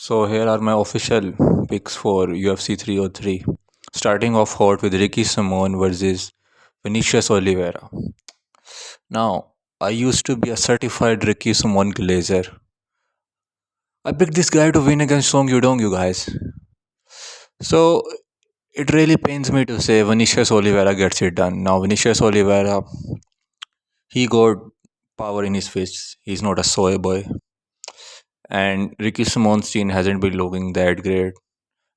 So here are my official picks for UFC 303. Starting off hot with Ricky Simón versus Vinicius Oliveira. Now, I used to be a certified Ricky Simón glazer. I picked this guy to win against Song Yudong, you guys. So it really pains me to say Vinicius Oliveira gets it done. Now, Vinicius Oliveira, he got power in his fists. He's not a soy boy. And Ricky Simon's chin hasn't been looking that great.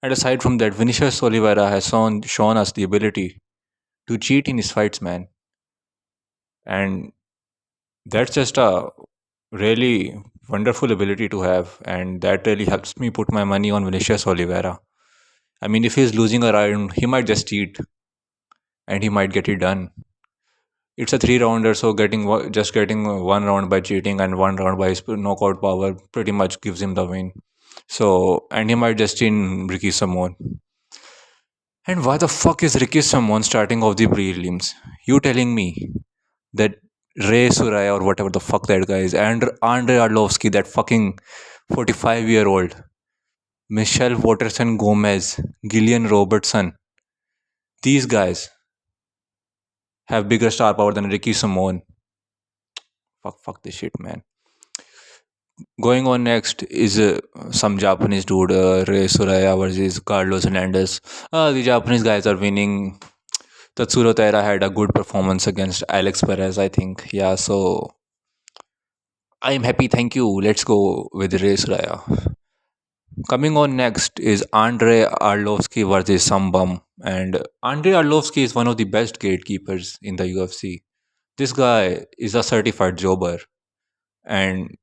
And aside from that, Vinicius Oliveira has shown us the ability to cheat in his fights, man. And that's just a really wonderful ability to have. And that really helps me put my money on Vinicius Oliveira. I mean, if he's losing a round, he might just cheat and he might get it done. It's a 3-rounder, so getting one round by cheating and one round by his knockout power pretty much gives him the win. So, and he might just chin Ricky Simón. And why the fuck is Ricky Simón starting off the prelims? You telling me that Tsuruya or whatever the fuck that guy is, and Andrei Arlovski, that fucking 45-year-old, Waterson-Gomez, Gillian Robertson, these guys have bigger star power than Ricky Simón. Fuck this shit, man. Going on next is some Japanese dude, Tsuruya versus Carlos Hernandez. The Japanese guys are winning. Tsuruya had a good performance against Alex Perez, I think. Yeah, so I'm happy. Thank you. Let's go with Tsuruya. Coming on next is Andrei Arlovski versus some bum. And Andrei Arlovski is one of the best gatekeepers in the UFC. This guy is a certified jobber. And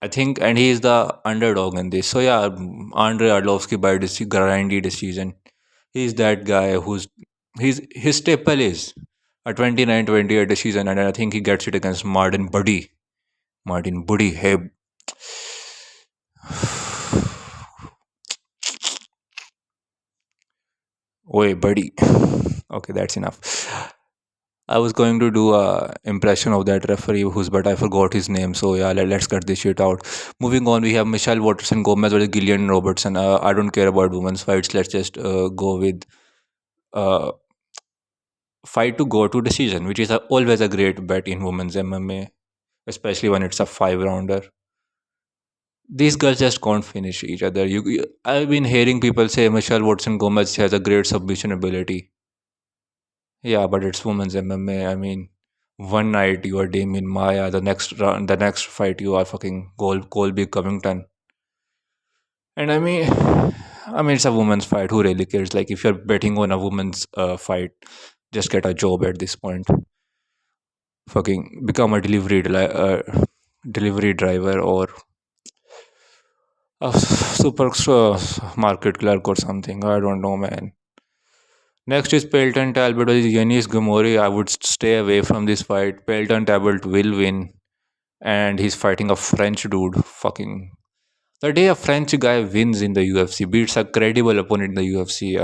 I think, and he is the underdog in this. So yeah, Andrei Arlovski by grindy decision. He's that guy his staple is a 29-28 decision, and I think he gets it against Martin Buddy. Hey. Oi, buddy. Okay, that's enough. I was going to do a impression of that referee but I forgot his name. So yeah, let's cut this shit out. Moving on, we have Waterson-Gomez versus Gillian Robertson. I don't care about women's fights. Let's just go with fight to go to decision, which is always a great bet in women's MMA, especially when it's a 5-rounder. These girls just can't finish each other. I've been hearing people say Waterson-Gomez has a great submission ability. Yeah, but it's women's MMA. I mean, one night you are Damien Maya, the next fight you are fucking Colby Covington. And I mean, it's a women's fight. Who really cares? Like, if you're betting on a women's fight, just get a job at this point. Fucking become a delivery driver or a supermarket clerk or something. I don't know, man. Next is Payton Talbott versus Yanis Ghemmouri. I would stay away from this fight. Payton Talbott will win, and he's fighting a French dude. Fucking the day a French guy wins in the UFC, beats a credible opponent in the UFC,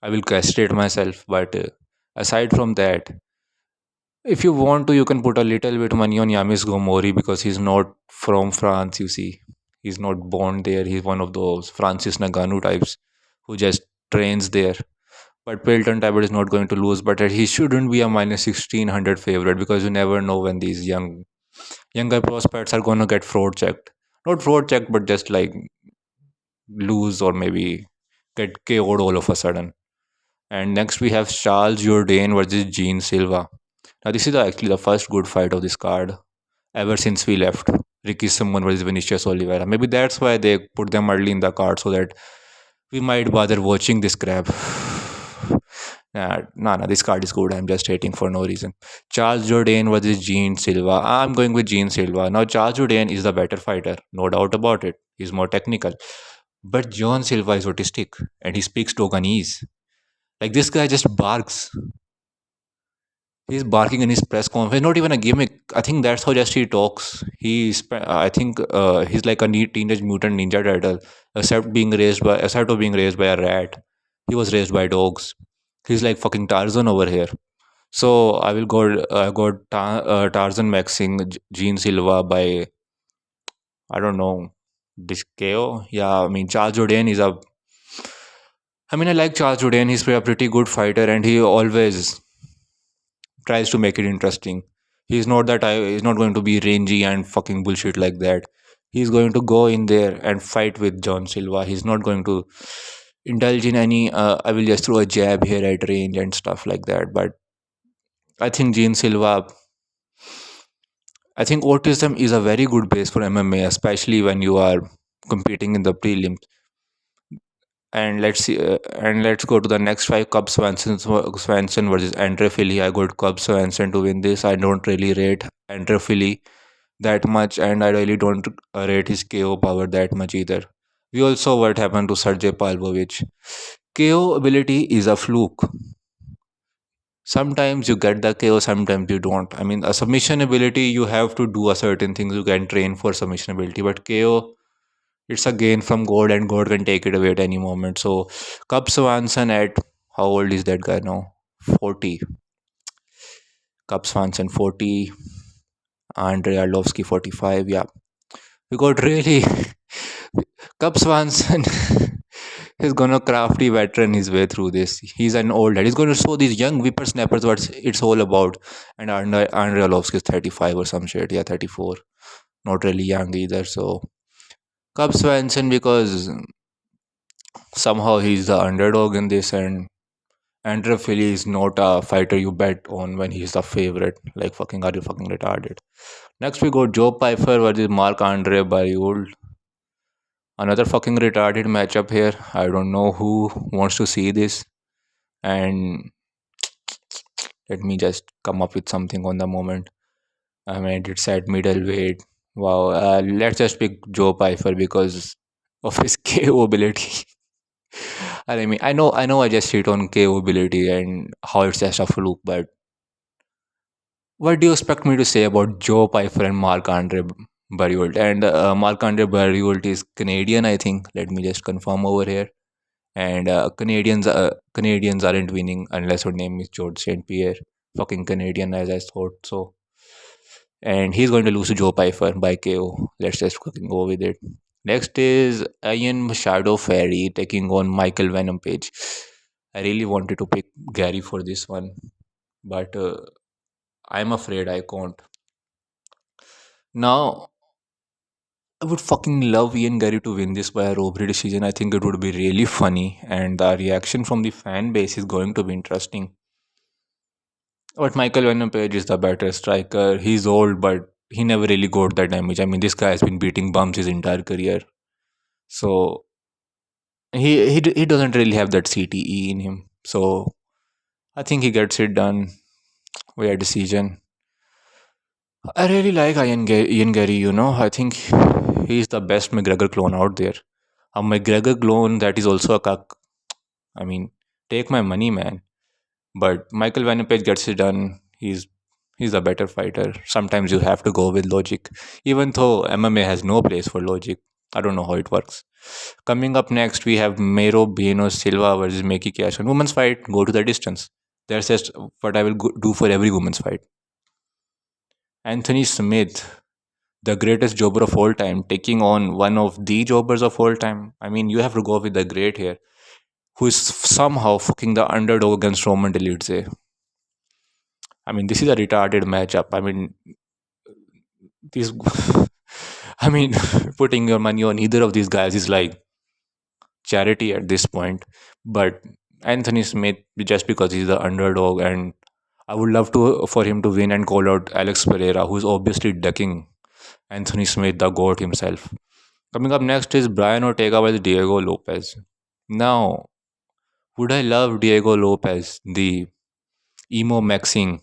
I will castrate myself. But aside from that, if you want to, you can put a little bit money on Yanis Ghemmouri because he's not from France. You see, he's not born there. He's one of those Francis Ngannou types who just trains there. But Payton Talbott is not going to lose, but he shouldn't be a minus 1600 favorite because you never know when these younger prospects are going to get fraud checked. Not fraud checked, but just like lose or maybe get KO'd all of a sudden. And next we have Charles Jourdain versus Jean Silva. Now this is actually the first good fight of this card ever since we left Ricky Simón versus Vinicius Oliveira. Maybe that's why they put them early in the card so that we might bother watching this crap. Nah, this card is good. I'm just hating for no reason. Charles Jourdain versus Jean Silva. I'm going with Jean Silva. Now, Charles Jourdain is the better fighter. No doubt about it. He's more technical. But Jean Silva is autistic and he speaks Toganese. Like, this guy just barks. He's barking in his press conference. Not even a gimmick. I think that's how just he talks. He's like a neat Teenage Mutant Ninja Turtle. Except of being raised by a rat, he was raised by dogs. He's like fucking Tarzan over here. So I will go Tarzan maxing Jean Silva by, I don't know, This KO, yeah. I mean, Charles Jourdain is a. I mean, I like Charles Jourdain. He's a pretty good fighter, and he always tries to make it interesting. He's not that I. He's not going to be rangy and fucking bullshit like that. He's going to go in there and fight with John Silva. He's not going to indulge in any. I will just throw a jab here at range and stuff like that. But I think Gene Silva. I think autism is a very good base for MMA, especially when you are competing in the prelims. And let's see, and let's go to the next fight. Swanson versus Andre Fili. I got Cub Swanson to win this. I don't really rate Andre Fili that much, and I really don't rate his KO power that much either. We also saw what happened to Sergey Pavlovich. KO ability is a fluke. Sometimes you get the KO, sometimes you don't. I mean, a submission ability, you have to do a certain things. You can train for submission ability, but KO, it's a gain from God, and God can take it away at any moment. So, Cub Swanson at how old is that guy now? 40. Cub Swanson 40. Andrei Arlovski 45. Yeah, we got really Cub Swanson is gonna crafty veteran his way through this. He's an old lad. He's gonna show these young whippersnappers what it's all about. And Andrei Arlovski is 35 or some shit. Yeah, 34. Not really young either. So Cub Swanson, because somehow he's the underdog in this, and Andre Fili is not a fighter you bet on when he's the favorite. Like, fucking, are you fucking retarded? Next, we got Joe Pyfer versus Marc-André Barriault. Another fucking retarded matchup here. I don't know who wants to see this. And let me just come up with something on the moment. I mean, it's at middleweight. Wow. Let's just pick Joe Pyfer because of his KO ability. I mean, I just hit on KO ability and how it's just a fluke, but what do you expect me to say about Joe Pyfer and Marc-André Barriault? And Marc-André Barriault is Canadian, I think. Let me just confirm over here. And Canadians aren't winning unless her name is George St. Pierre. Fucking Canadian, as I thought so. And he's going to lose to Joe Pyfer by KO. Let's just fucking go with it. Next is Ian Machado Ferry taking on Michael Venom Page. I really wanted to pick Garry for this one, but I'm afraid I can't. Now, I would fucking love Ian Garry to win this by a robbery decision. I think it would be really funny, and the reaction from the fan base is going to be interesting. But Michael Venom Page is the better striker. He's old, but he never really got that damage. I mean, this guy has been beating bums his entire career, so he doesn't really have that CTE in him. So I think he gets it done via decision. I really like Ian Garry, you know. I think he's the best McGregor clone out there. A McGregor clone that is also a cuck. I mean, take my money, man. But Michael Van Page gets it done. He's a better fighter. Sometimes you have to go with logic. Even though MMA has no place for logic. I don't know how it works. Coming up next, we have Mero Bino Silva versus Meki Cash. Women's fight, go to the distance. That's just what I will do for every women's fight. Anthony Smith, the greatest jobber of all time, taking on one of the jobbers of all time. I mean, you have to go with the great here, who is somehow fucking the underdog against Roman Dolidze. I mean, this is a retarded matchup. I mean, these. I mean, putting your money on either of these guys is like charity at this point. But Anthony Smith, just because he's the underdog, and I would love for him to win and call out Alex Pereira, who's obviously ducking Anthony Smith, the GOAT himself. Coming up next is Brian Ortega with Diego Lopes. Now, would I love Diego Lopes, the emo maxing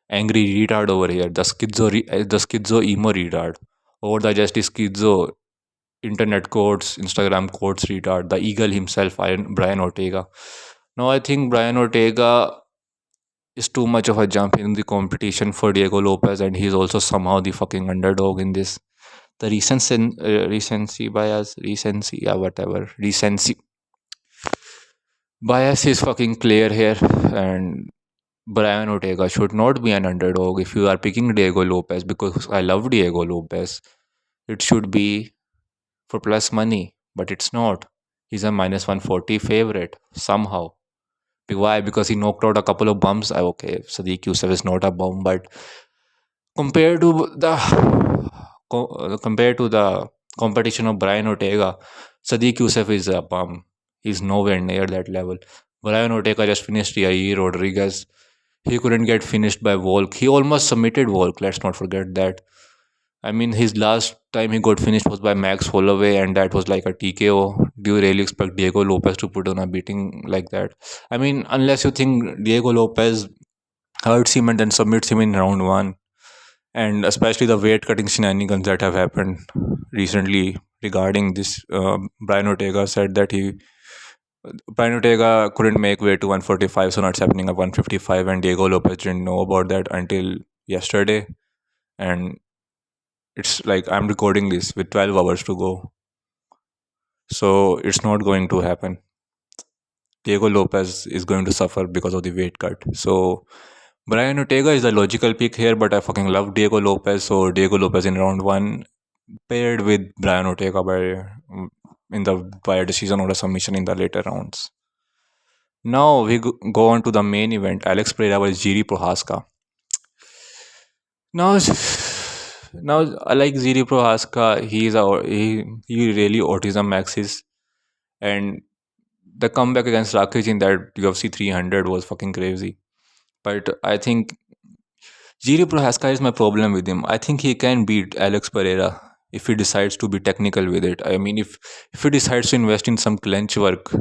angry retard over here, the schizo emo retard, or the just schizo internet quotes, Instagram quotes retard, the eagle himself, Brian Ortega. Now, I think Brian Ortega is too much of a jump in the competition for Diego Lopes, and he's also somehow the fucking underdog in this. The recency bias, recency bias is fucking clear here, and Brian Ortega should not be an underdog. If you are picking Diego Lopes, because I love Diego Lopes, it should be for plus money, but it's not. He's a minus 140 favorite somehow. Why? Because he knocked out a couple of bums. Okay, Sadiq Youssef is not a bum, but compared to the compared to the competition of Brian Ortega, Sadiq Youssef is a bum. He's nowhere near that level. Brian Ortega just finished Yair Rodriguez. He couldn't get finished by Volk. He almost submitted Volk. Let's not forget that. I mean, his last time he got finished was by Max Holloway, and that was like a TKO. Do you really expect Diego Lopez to put on a beating like that? I mean, unless you think Diego Lopez hurts him and then submits him in round one, and especially the weight cutting shenanigans that have happened recently regarding this. Brian Ortega couldn't make weight to 145, so now it's happening at 155, and Diego Lopez didn't know about that until yesterday. And it's like I'm recording this with 12 hours to go, so it's not going to happen. Diego Lopez is going to suffer because of the weight cut. So Brian Ortega is the logical pick here, but I fucking love Diego Lopez. So Diego Lopez in round one, paired with Brian Ortega by a decision or a submission in the later rounds. Now we go on to the main event: Alex Pereira versus Jiří Procházka. Now, now I like Jiří Procházka. He really autism maxes, and the comeback against Rakic in that UFC 300 was fucking crazy. But I think Jiří Procházka is my problem with him. I think he can beat Alex Pereira if he decides to be technical with it. I mean, if he decides to invest in some clench work.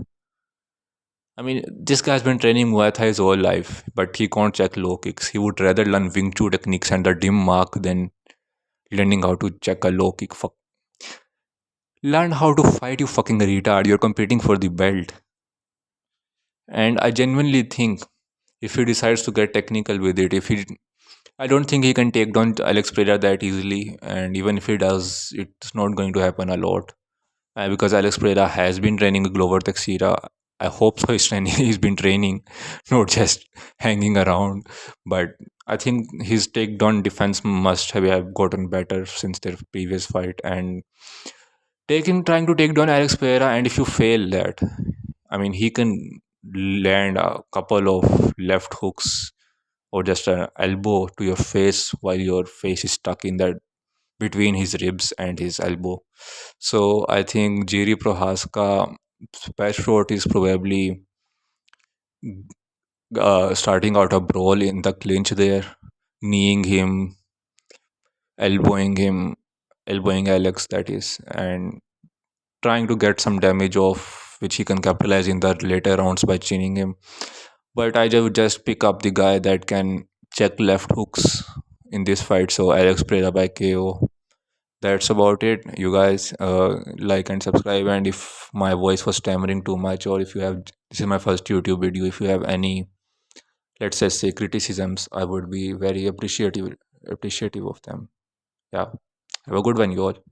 I mean, this guy's been training Muay Thai his whole life, but he can't check low kicks. He would rather learn Wing Chun techniques and the dim mark than learning how to check a low kick. Fuck. Learn how to fight, you fucking retard. You're competing for the belt. And I genuinely think if he decides to get technical with it, I don't think he can take down Alex Pereira that easily. And even if he does, it's not going to happen a lot. Because Alex Pereira has been training with Glover Teixeira. I hope so. He's been training, not just hanging around. But I think his takedown defense must have gotten better since their previous fight. And trying to take down Alex Pereira, and if you fail that, I mean, he can land a couple of left hooks or just an elbow to your face while your face is stuck in that between his ribs and his elbow. So I think Jiří Procházka best shot is probably starting out a brawl in the clinch there, kneeing him, elbowing elbowing Alex, that is, and trying to get some damage off, which he can capitalize in the later rounds by chinning him. But I would just pick up the guy that can check left hooks in this fight. So Alex Pereira by KO. That's about it. You guys like and subscribe. And if my voice was stammering too much, or if you have, this is my first YouTube video, if you have any, let's say criticisms, I would be very appreciative of them. Yeah. Have a good one, you all.